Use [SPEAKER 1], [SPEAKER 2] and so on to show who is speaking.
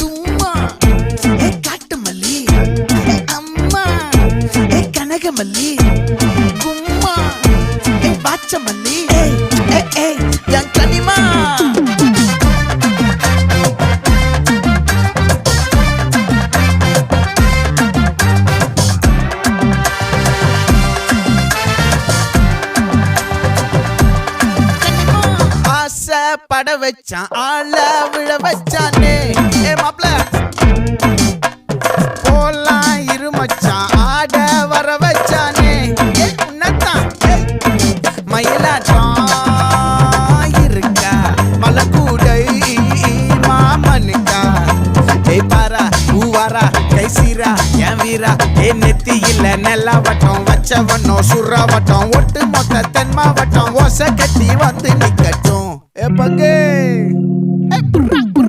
[SPEAKER 1] தும்மா ஏ காட்டு மல்லி ஏ அம்மா ஏ கனகமல்லி கும்மா ஏ பாச்ச மல்லி ஏ என் கனிமா பட வச்சான் ஆள விழ வச்சானே ஏ மாப்ள போலாம் இருமச்சான் ஆட வர வச்சானே ஏ உன்னத்தான் மயிலாட்டம் இருக்கா மலக்கூடை மாமனுக்கா ஏய் பாரா பூவாரா கைசீரா என் வீரா ஏ நெத்தி இல்ல நெல்லா வட்டம் வச்சவனோ சுறா வட்டம் ஒட்டு மொத்த தென் மாவட்டம் ஓசை கட்டி வந்து நிக்கட்டும். É pra quem?